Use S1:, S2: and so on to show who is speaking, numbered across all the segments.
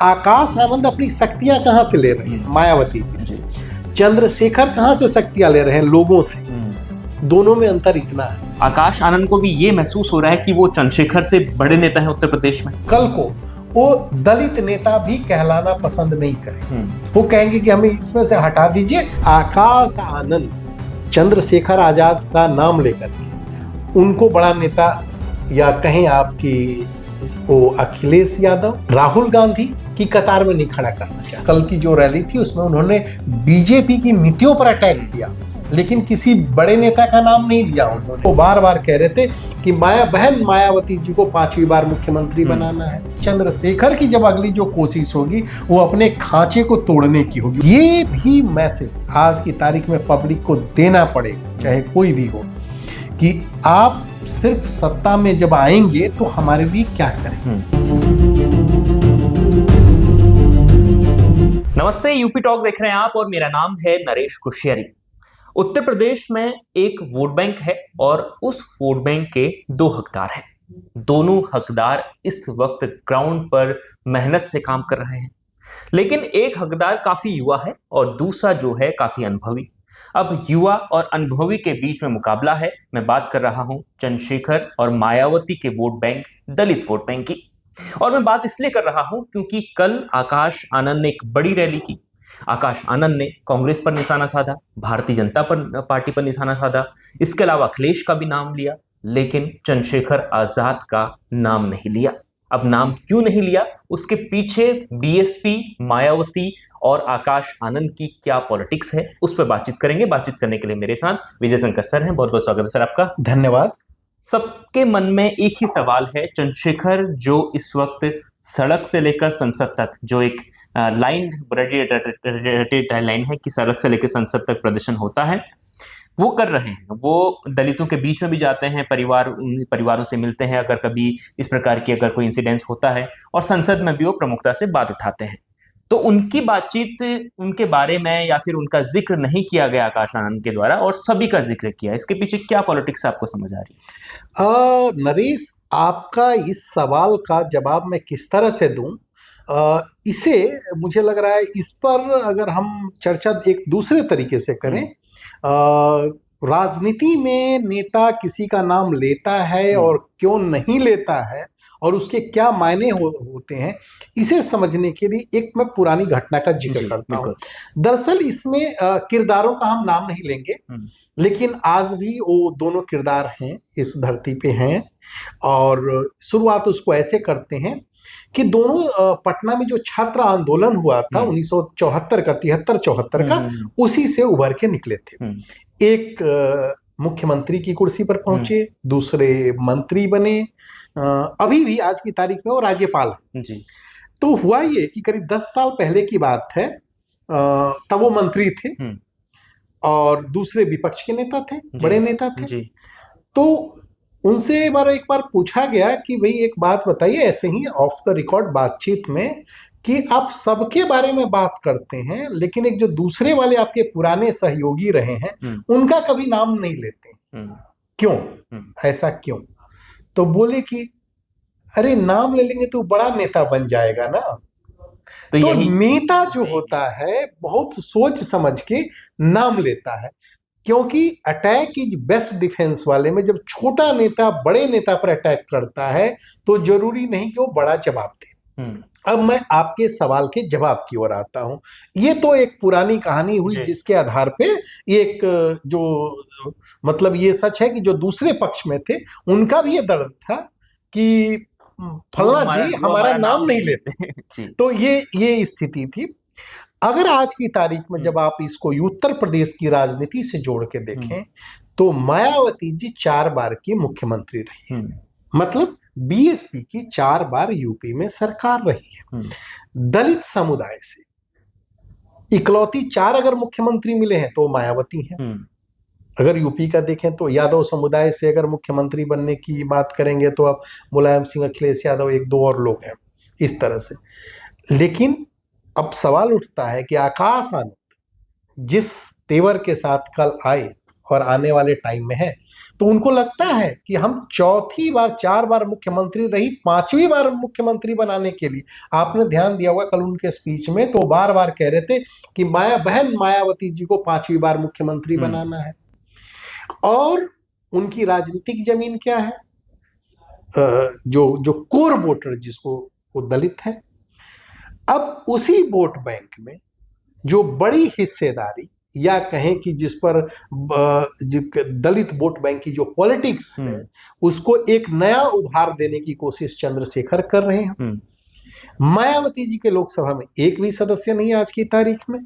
S1: आकाश आनंद अपनी शक्तियां कहां से ले रहे हैं? मायावती जी से। चंद्रशेखर कहां से शक्तियां ले रहे हैं? लोगों से। दोनों में अंतर इतना है।
S2: आकाश आनंद को भी ये महसूस हो रहा है कि वो चंद्रशेखर से बड़े नेता हैं उत्तर प्रदेश में।
S1: कल को वो दलित नेता भी कहलाना पसंद नहीं करेंगे। वो कहेंगे कि हमें इसमें से हटा दीजिए। आकाश आनंद चंद्रशेखर आजाद का नाम लेकर के उनको बड़ा नेता, या कहें आपकी वो अखिलेश यादव, राहुल गांधी की कतार में नहीं खड़ा करना चाहते। कल की जो रैली थी उसमें उन्होंने बीजेपी की नीतियों पर अटैक किया, लेकिन किसी बड़े नेता का नाम नहीं लिया उन्होंने। वो बार बार कह रहे थे कि बहन मायावती जी को 5वीं बार मुख्यमंत्री बनाना है। चंद्रशेखर की जब अगली जो कोशिश होगी वो अपने खांचे को तोड़ने की होगी। ये भी मैसेज आज की तारीख में पब्लिक को देना पड़ेगा, चाहे कोई भी हो, कि आप सिर्फ सत्ता में जब आएंगे तो हमारे लिए क्या करें।
S2: नमस्ते, यूपी टॉक देख रहे हैं आप और मेरा नाम है नरेश कुशियरी। उत्तर प्रदेश में एक वोट बैंक है और उस वोट बैंक के 2 हकदार हैं। दोनों हकदार इस वक्त ग्राउंड पर मेहनत से काम कर रहे हैं, लेकिन एक हकदार काफी युवा है और दूसरा जो है काफी अनुभवी। अब युवा और अनुभवी के बीच में मुकाबला है। मैं बात कर रहा हूं चंद्रशेखर और मायावती के वोट बैंक, दलित वोट बैंक की। और मैं बात इसलिए कर रहा हूं क्योंकि कल आकाश आनंद ने एक बड़ी रैली की। आकाश आनंद ने कांग्रेस पर निशाना साधा, भारतीय जनता पार्टी पर निशाना साधा, इसके अलावा अखिलेश का भी नाम लिया, लेकिन चंद्रशेखर आजाद का नाम नहीं लिया। अब नाम क्यों नहीं लिया, उसके पीछे बीएसपी, मायावती और आकाश आनंद की क्या पॉलिटिक्स है, उस पर बातचीत करेंगे। बातचीत करने के लिए मेरे साथ विजय शंकर सर हैं। बहुत बहुत स्वागत है सर आपका।
S1: धन्यवाद।
S2: सबके मन में एक ही सवाल है, चंद्रशेखर जो इस वक्त सड़क से लेकर संसद तक जो एक लाइन लाइन है कि सड़क से लेकर संसद तक प्रदर्शन होता है, वो कर रहे हैं। वो दलितों के बीच में भी जाते हैं, परिवारों से मिलते हैं अगर कभी इस प्रकार की अगर कोई इंसिडेंस होता है, और संसद में भी वो प्रमुखता से बात उठाते हैं। तो उनकी बातचीत, उनके बारे में या फिर उनका जिक्र नहीं किया गया आकाश आनंद के द्वारा, और सभी का जिक्र किया। इसके पीछे क्या पॉलिटिक्स आपको समझ आ रही है?
S1: नरेश, आपका इस सवाल का जवाब मैं किस तरह से दूं, इसे मुझे लग रहा है इस पर अगर हम चर्चा एक दूसरे तरीके से करें। राजनीति में नेता किसी का नाम लेता है और क्यों नहीं लेता है और उसके क्या मायने होते हैं, इसे समझने के लिए एक मैं पुरानी घटना का जिक्र करता हूँ। दरअसल इसमें किरदारों का हम नाम नहीं लेंगे, लेकिन आज भी वो दोनों किरदार हैं, इस धरती पे हैं। और शुरुआत उसको ऐसे करते हैं कि दोनों पटना में जो छात्र आंदोलन हुआ था 1974 का, 73-74 का, उसी से उभर के निकले थे। एक मुख्यमंत्री की कुर्सी पर पहुंचे, दूसरे मंत्री बने, अभी भी आज की तारीख में वो राज्यपाल हैं। तो हुआ ये कि करीब 10 साल पहले की बात है, तब वो मंत्री थे और दूसरे विपक्ष के नेता थे, बड़े नेता थे। तो उनसे एक बार पूछा गया कि भाई एक बात बताइए, ऐसे ही ऑफ द रिकॉर्ड बातचीत में, कि आप सबके बारे में बात करते हैं लेकिन एक जो दूसरे वाले आपके पुराने सहयोगी रहे हैं उनका कभी नाम नहीं लेते, क्यों? ऐसा क्यों? तो बोले कि अरे नाम ले लेंगे तो बड़ा नेता बन जाएगा ना। तो नेता जो होता है बहुत सोच समझ के नाम लेता है, क्योंकि अटैक इज बेस्ट डिफेंस वाले में जब छोटा नेता बड़े नेता पर अटैक करता है तो जरूरी नहीं कि वो बड़ा जवाब दे। अब मैं आपके सवाल के जवाब की ओर आता हूं। ये तो एक पुरानी कहानी हुई जिसके आधार पे एक जो मतलब ये सच है कि जो दूसरे पक्ष में थे उनका भी ये दर्द था कि फलना जी हमारा नाम नहीं लेते। तो ये स्थिति थी। अगर आज की तारीख में जब आप इसको उत्तर प्रदेश की राजनीति से जोड़ के देखें तो मायावती जी 4 बार की मुख्यमंत्री रही है, मतलब बीएसपी की 4 बार यूपी में सरकार रही है। दलित समुदाय से इकलौती 4 अगर मुख्यमंत्री मिले हैं तो मायावती हैं। अगर यूपी का देखें तो यादव समुदाय से अगर मुख्यमंत्री बनने की बात करेंगे तो अब मुलायम सिंह, अखिलेश यादव, 1-2 और लोग हैं इस तरह से। लेकिन अब सवाल उठता है कि आकाश आनंद जिस तेवर के साथ कल आए और आने वाले टाइम में है, तो उनको लगता है कि हम चौथी बार, 4 बार मुख्यमंत्री रही, 5वीं बार मुख्यमंत्री बनाने के लिए, आपने ध्यान दिया होगा कल उनके स्पीच में तो बार बार कह रहे थे कि बहन मायावती जी को 5वीं बार मुख्यमंत्री बनाना है। और उनकी राजनीतिक जमीन क्या है? जो कोर वोटर जिसको वो दलित है। अब उसी वोट बैंक में जो बड़ी हिस्सेदारी या कहें कि जिस पर दलित वोट बैंक की जो पॉलिटिक्स है उसको एक नया उभार देने की कोशिश चंद्रशेखर कर रहे हैं। मायावती जी के लोकसभा में एक भी सदस्य नहीं आज की तारीख में।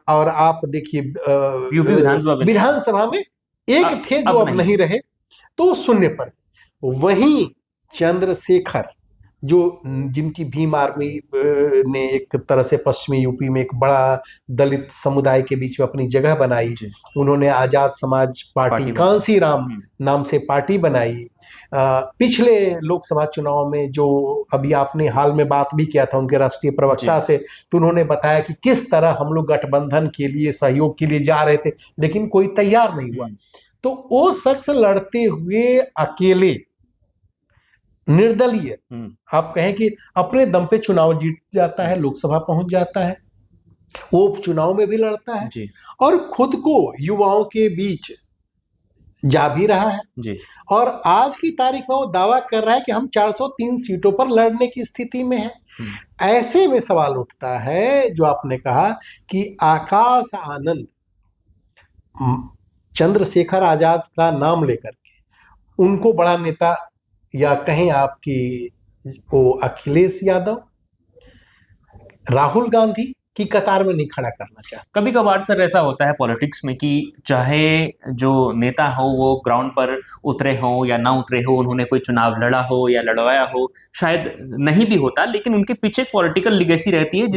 S1: और आप देखिए
S2: यूपी
S1: विधानसभा में एक थे जो अब नहीं रहे, तो शून्य पर। वहीं चंद्रशेखर जो जिनकी भीम आर्मी ने एक तरह से पश्चिमी यूपी में एक बड़ा दलित समुदाय के बीच में अपनी जगह बनाई, उन्होंने आजाद समाज पार्टी कांसीराम नाम से पार्टी बनाई। पिछले लोकसभा चुनाव में जो अभी आपने हाल में बात भी किया था उनके राष्ट्रीय प्रवक्ता से, तो उन्होंने बताया कि किस तरह हम लोग गठबंधन के लिए, सहयोग के लिए जा रहे थे लेकिन कोई तैयार नहीं हुआ। तो वो शख्स लड़ते हुए अकेले निर्दलीय आप कहें कि अपने दम पे चुनाव जीत जाता है, लोकसभा पहुंच जाता है, वो उपचुनाव में भी लड़ता है जी। और खुद को युवाओं के बीच जा भी रहा है जी। और आज की तारीख में वो दावा कर रहा है कि हम 403 सीटों पर लड़ने की स्थिति में हैं। ऐसे में सवाल उठता है जो आपने कहा कि आकाश आनंद चंद्रशेखर आजाद का नाम लेकर के उनको बड़ा नेता या कहें आपकी वो अखिलेश यादव, राहुल गांधी की कतार में नहीं खड़ा करना चाहते।
S2: कभी कभार सर ऐसा होता है पॉलिटिक्स में कि चाहे जो नेता हो वो ग्राउंड पर उतरे हो या ना उतरे हो, उन्होंने कोई चुनाव लड़ा हो या लड़वाया हो, शायद नहीं भी होता, लेकिन उनके पीछे पॉलिटिकल लिगेसी रहती है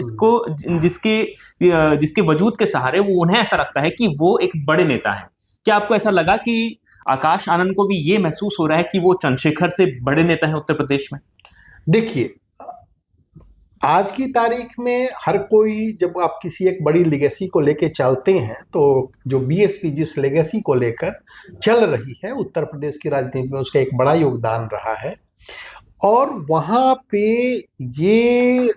S2: जिसके वजूद के सहारे वो उन्हें ऐसा लगता है कि वो एक बड़े नेता है। क्या आपको ऐसा लगा कि आकाश आनंद को भी ये महसूस हो रहा है कि वो चंद्रशेखर से बड़े नेता हैं उत्तर प्रदेश में?
S1: देखिए, आज की तारीख में हर कोई, जब आप किसी एक बड़ी लेगेसी को लेके चलते हैं, तो जो बीएसपी जिस लेगेसी को लेकर चल रही है उत्तर प्रदेश की राजनीति में, उसका एक बड़ा योगदान रहा है। और वहां पे ये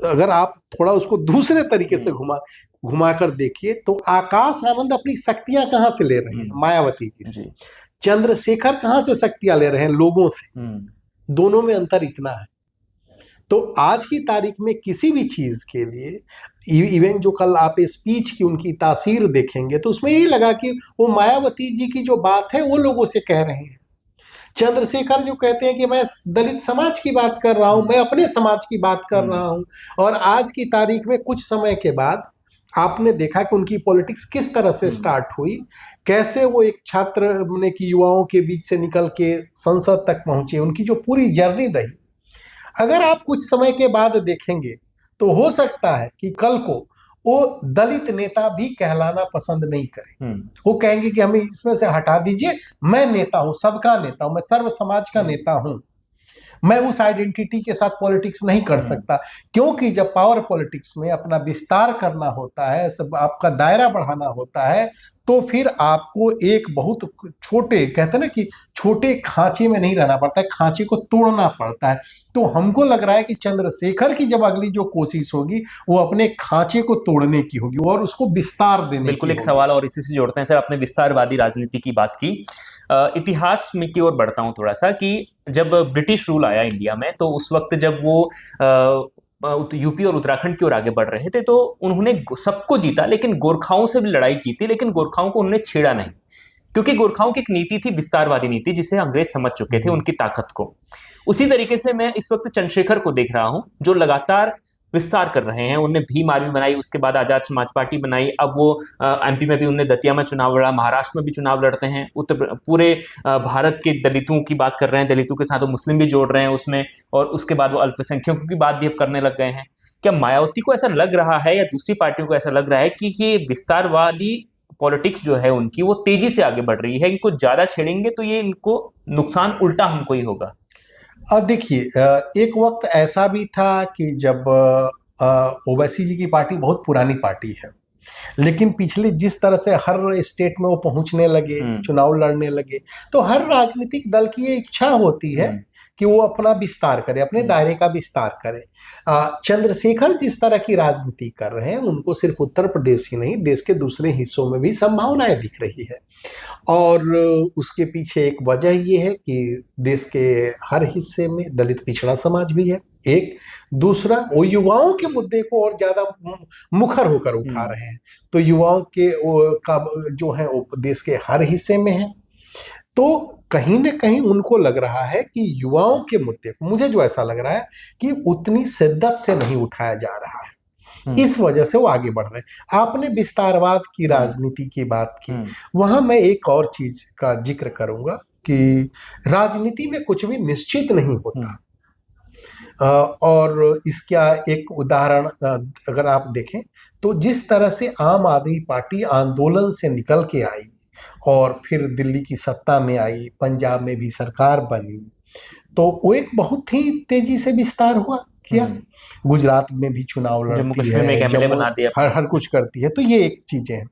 S1: अगर आप थोड़ा उसको दूसरे तरीके से घुमा कर देखिए तो आकाश आनंद अपनी शक्तियां कहां से ले रहे हैं? मायावती जी से। चंद्रशेखर कहां से शक्तियां ले रहे हैं? लोगों से। दोनों में अंतर इतना है। तो आज की तारीख में किसी भी चीज के लिए, इवन जो कल आप स्पीच की उनकी तासीर देखेंगे तो उसमें यही लगा कि वो मायावती जी की जो बात है वो लोगों से कह रहे हैं। चंद्रशेखर जो कहते हैं कि मैं दलित समाज की बात कर रहा हूं, मैं अपने समाज की बात कर रहा हूं। और आज की तारीख में कुछ समय के बाद आपने देखा कि उनकी पॉलिटिक्स किस तरह से स्टार्ट हुई, कैसे वो एक छात्र ने की युवाओं के बीच से निकल के संसद तक पहुंचे, उनकी जो पूरी जर्नी रही। अगर आप कुछ समय के बाद देखेंगे तो हो सकता है कि कल को वो दलित नेता भी कहलाना पसंद नहीं करें। वो कहेंगे कि हमें इसमें से हटा दीजिए, मैं नेता हूं, सबका नेता हूं, मैं सर्व समाज का नेता हूं, मैं उस आइडेंटिटी के साथ पॉलिटिक्स नहीं कर सकता। क्योंकि जब पावर पॉलिटिक्स में अपना विस्तार करना होता है, सब आपका दायरा बढ़ाना होता है, तो फिर आपको एक बहुत छोटे, कहते हैं ना कि छोटे खांचे में नहीं रहना पड़ता है, खांचे को तोड़ना पड़ता है। तो हमको लग रहा है कि चंद्रशेखर की जब अगली जो कोशिश होगी वो अपने खांचे को तोड़ने की होगी और उसको विस्तार देने की।
S2: बिल्कुल, एक सवाल और इसी से जोड़ते हैं सर, आपने विस्तारवादी राजनीति की बात की। इतिहास में की ओर बढ़ता हूं थोड़ा सा कि जब ब्रिटिश रूल आया इंडिया में, तो उस वक्त जब वो यूपी और उत्तराखंड की ओर आगे बढ़ रहे थे तो उन्होंने सबको जीता, लेकिन गोरखाओं से भी लड़ाई जीती, लेकिन गोरखाओं को उन्होंने छेड़ा नहीं, क्योंकि गोरखाओं की एक नीति थी विस्तारवादी नीति, जिसे अंग्रेज समझ चुके थे उनकी ताकत को। उसी तरीके से मैं इस वक्त चंद्रशेखर को देख रहा हूं जो लगातार विस्तार कर रहे हैं। उन्होंने भीम आर्मी बनाई, उसके बाद आजाद समाज पार्टी बनाई, अब वो एमपी में भी उन्होंने दतिया में चुनाव लड़ा, महाराष्ट्र में भी चुनाव लड़ते हैं, पूरे भारत के दलितों की बात कर रहे हैं, दलितों के साथ वो मुस्लिम भी जोड़ रहे हैं उसमें, और उसके बाद वो अल्पसंख्यकों की बात भी अब करने लग गए हैं। क्या मायावती को ऐसा लग रहा है या दूसरी पार्टियों को ऐसा लग रहा है कि ये विस्तारवादी पॉलिटिक्स जो है उनकी वो तेजी से आगे बढ़ रही है, इनको ज्यादा छेड़ेंगे तो ये इनको नुकसान उल्टा हमको ही होगा?
S1: देखिए, एक वक्त ऐसा भी था कि जब ओवैसी जी की पार्टी बहुत पुरानी पार्टी है लेकिन पिछले जिस तरह से हर स्टेट में वो पहुंचने लगे, चुनाव लड़ने लगे, तो हर राजनीतिक दल की ये इच्छा होती है कि वो अपना विस्तार करे, अपने दायरे का विस्तार करे। चंद्रशेखर जिस तरह की राजनीति कर रहे हैं, उनको सिर्फ उत्तर प्रदेश ही नहीं, देश के दूसरे हिस्सों में भी संभावनाएं दिख रही है। और उसके पीछे एक वजह ये है कि देश के हर हिस्से में दलित पिछड़ा समाज भी है, एक। दूसरा, वो युवाओं के मुद्दे को और ज्यादा मुखर होकर उठा रहे हैं, तो युवाओं के का जो है वो देश के हर हिस्से में है। तो कहीं न कहीं उनको लग रहा है कि युवाओं के मुद्दे को, मुझे जो ऐसा लग रहा है कि उतनी शिद्दत से नहीं उठाया जा रहा है, इस वजह से वो आगे बढ़ रहे हैं। आपने विस्तारवाद की राजनीति की बात की, वहां मैं एक और चीज का जिक्र करूंगा कि राजनीति में कुछ भी निश्चित नहीं होता। और इसका एक उदाहरण अगर आप देखें तो जिस तरह से आम आदमी पार्टी आंदोलन से निकल के आई और फिर दिल्ली की सत्ता में आई, पंजाब में भी सरकार बनी, तो वो एक बहुत ही तेजी से विस्तार हुआ किया। गुजरात में भी चुनाव लड़ती है, हर कुछ करती है, तो ये एक चीजें हैं।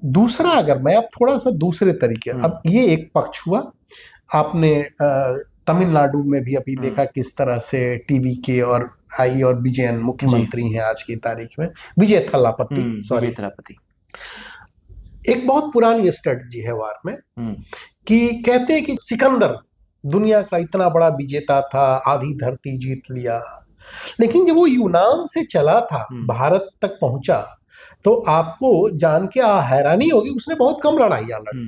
S1: दूसरा, अगर मैं अब थोड़ा सा दूसरे तरीके, अब ये एक पक्ष हुआ। आपने तमिलनाडु में भी अभी देखा किस तरह से टीवी के और आई और विजयन मुख्यमंत्री हैं आज की तारीख में, विजय थलापति। एक बहुत पुरानी स्ट्रेटजी है वार में कि कहते हैं कि सिकंदर दुनिया का इतना बड़ा विजेता था, आधी धरती जीत लिया, लेकिन जब वो यूनान से चला था, भारत तक पहुंचा, तो आपको जान के हैरानी होगी, उसने बहुत कम लड़ाइयां लड़ी।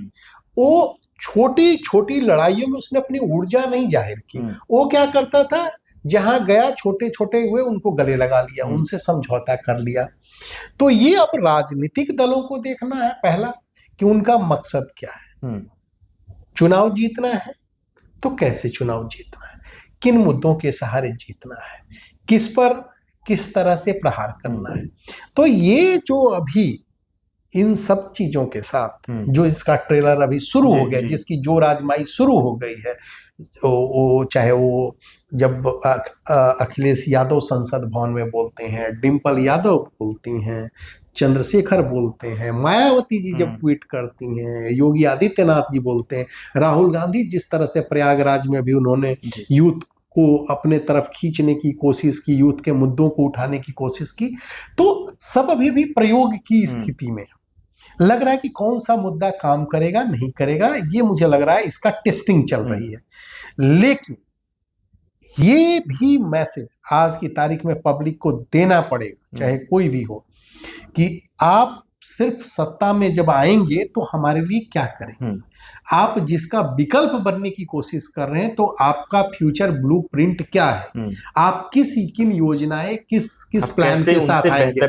S1: वो छोटी छोटी लड़ाइयों में उसने अपनी ऊर्जा नहीं जाहिर की। वो क्या करता था, जहां गया छोटे छोटे हुए उनको गले लगा लिया, उनसे समझौता कर लिया। तो ये अब राजनीतिक दलों को देखना है पहला कि उनका मकसद क्या है। चुनाव जीतना है तो कैसे चुनाव जीतना है, किन मुद्दों के सहारे जीतना है, किस पर किस तरह से प्रहार करना है। तो ये जो अभी इन सब चीजों के साथ जो इसका ट्रेलर अभी शुरू हो गया, जिसकी जो राजमाई शुरू हो गई है, वो चाहे वो जब अखिलेश यादव संसद भवन में बोलते हैं, डिम्पल यादव बोलती हैं, चंद्रशेखर बोलते हैं, मायावती जी जब ट्वीट करती हैं, योगी आदित्यनाथ जी बोलते हैं, राहुल गांधी जिस तरह से प्रयागराज में भी उन्होंने यूथ को अपने तरफ खींचने की कोशिश की, यूथ के मुद्दों को उठाने की कोशिश की, तो सब अभी भी प्रयोग की स्थिति में लग रहा है कि कौन सा मुद्दा काम करेगा नहीं करेगा, ये मुझे लग रहा है इसका टेस्टिंग चल रही है। लेकिन ये भी मैसेज आज की तारीख में पब्लिक को देना पड़ेगा, चाहे कोई भी हो, कि आप सिर्फ सत्ता में जब आएंगे तो हमारे लिए क्या करें। आप जिसका विकल्प बनने की कोशिश कर रहे हैं, तो आपका फ्यूचर ब्लूप्रिंट क्या है, आप किन योजनाएं किस प्लान के साथ आएंगे।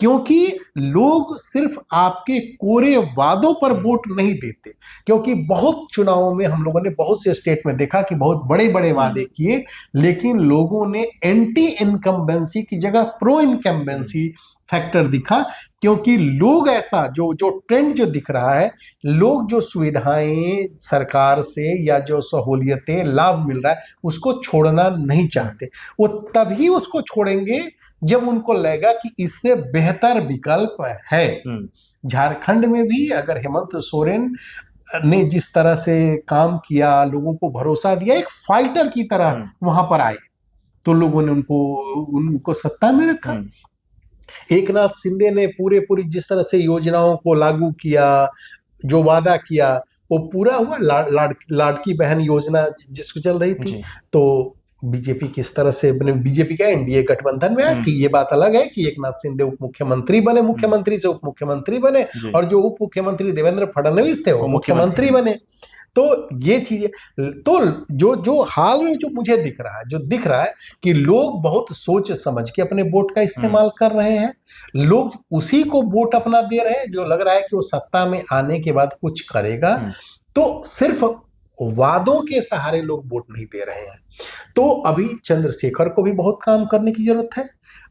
S1: क्योंकि लोग सिर्फ आपके कोरे वादों पर वोट नहीं देते, क्योंकि बहुत चुनावों में हम लोगों ने बहुत से स्टेट में देखा कि बहुत बड़े बड़े वादे किए, लेकिन लोगों ने एंटी इनकम्बेंसी की जगह प्रो इनकम्बेंसी फैक्टर दिखा। क्योंकि लोग ऐसा जो ट्रेंड जो दिख रहा है, लोग जो सुविधाएं सरकार से या जो सहूलियतें लाभ मिल रहा है उसको छोड़ना नहीं चाहते। वो तभी उसको छोड़ेंगे जब उनको लगेगा कि इससे बेहतर विकल्प है। झारखंड में भी अगर हेमंत सोरेन ने जिस तरह से काम किया, लोगों को भरोसा दिया, एक फाइटर की तरह वहां पर आए, तो लोगों ने उनको सत्ता में रखा। एकनाथ शिंदे ने पूरी जिस तरह से योजनाओं को लागू किया, जो वादा किया वो पूरा हुआ। लाड़की बहन योजना जिसको चल रही थी, तो बीजेपी किस तरह से बने, बीजेपी का एनडीए गठबंधन में है, ये बात अलग है कि एकनाथ शिंदे उप मुख्यमंत्री बने, मुख्यमंत्री से उप मुख्यमंत्री बने, और जो उप मुख्यमंत्री देवेंद्र फडणवीस थे वो मुख्यमंत्री बने। तो ये चीजें, तो जो हाल में जो मुझे दिख रहा है कि लोग बहुत सोच समझ के अपने वोट का इस्तेमाल कर रहे हैं। लोग उसी को वोट अपना दे रहे हैं जो लग रहा है कि वो सत्ता में आने के बाद कुछ करेगा। तो सिर्फ वादों के सहारे लोग वोट नहीं दे रहे हैं। तो अभी चंद्रशेखर को भी बहुत काम करने की जरूरत है,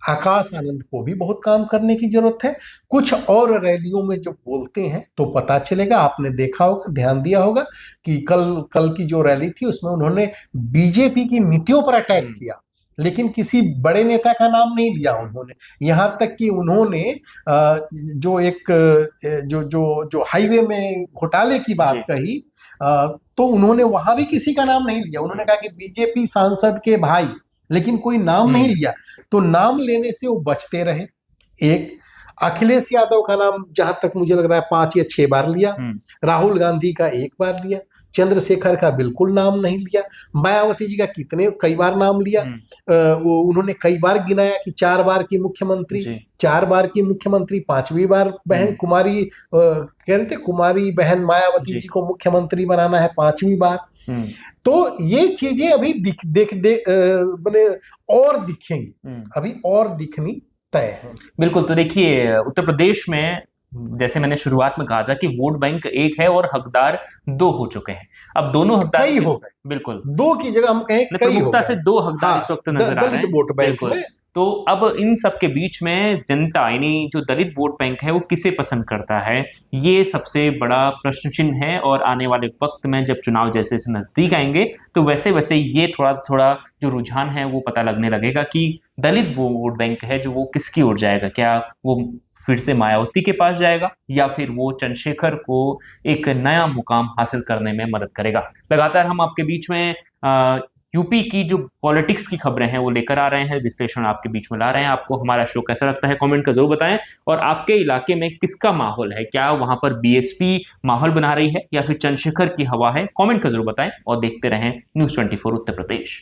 S1: आकाश आनंद को भी बहुत काम करने की जरूरत है। कुछ और रैलियों में जब बोलते हैं तो पता चलेगा, आपने देखा होगा, ध्यान दिया होगा कि कल की जो रैली थी उसमें उन्होंने बीजेपी की नीतियों पर अटैक किया, लेकिन किसी बड़े नेता का नाम नहीं लिया उन्होंने। यहाँ तक कि उन्होंने जो एक जो जो जो हाईवे में घोटाले की बात कही, तो उन्होंने वहां भी किसी का नाम नहीं लिया। उन्होंने कहा कि बीजेपी सांसद के भाई, लेकिन कोई नाम नहीं लिया। तो नाम लेने से वो बचते रहे। एक अखिलेश यादव का नाम जहां तक मुझे लग रहा है 5 या 6 बार लिया, राहुल गांधी का 1 बार लिया, चंद्रशेखर का बिल्कुल नाम नहीं लिया, मायावती जी का कई बार नाम लिया। वो उन्होंने कई बार गिनाया कि 4 बार की मुख्यमंत्री, 4 बार की मुख्यमंत्री, 5वीं बार बहन कुमारी कह रहे थे कुमारी बहन मायावती जी को मुख्यमंत्री बनाना है 5वीं बार। तो ये चीजें अभी बने और दिखेंगी, अभी और दिखनी तय है।
S2: बिल्कुल। तो देखिए, उत्तर प्रदेश में जैसे मैंने शुरुआत में कहा था कि वोट बैंक एक है और हकदार 2 हो चुके हैं। अब दोनों हकदार
S1: कई हो गए,
S2: बिल्कुल
S1: 2 की जगह हम कहें कई
S2: प्रमुखता से 2 हकदार इस वक्त नजर आ रहे हैं
S1: वोट बैंक में।
S2: तो अब इन सब के बीच में जनता, यानी जो दलित वोट बैंक है, वो किसे पसंद करता है, ये सबसे बड़ा प्रश्न चिन्ह है। और आने वाले वक्त में जब चुनाव जैसे से नजदीक आएंगे तो वैसे वैसे ये थोड़ा थोड़ा जो रुझान है वो पता लगने लगेगा कि दलित वो वोट बैंक है जो वो किसकी ओर जाएगा। क्या वो फिर से मायावती के पास जाएगा या फिर वो चंद्रशेखर को एक नया मुकाम हासिल करने में मदद करेगा। लगातार हम आपके बीच में यूपी की जो पॉलिटिक्स की खबरें हैं वो लेकर आ रहे हैं, विश्लेषण आपके बीच में ला रहे हैं। आपको हमारा शो कैसा लगता है कमेंट कर जरूर बताएं। और आपके इलाके में किसका माहौल है, क्या वहां पर बीएसपी माहौल बना रही है या फिर चंद्रशेखर की हवा है, कमेंट कर जरूर बताएं। और देखते रहें News 24 उत्तर प्रदेश।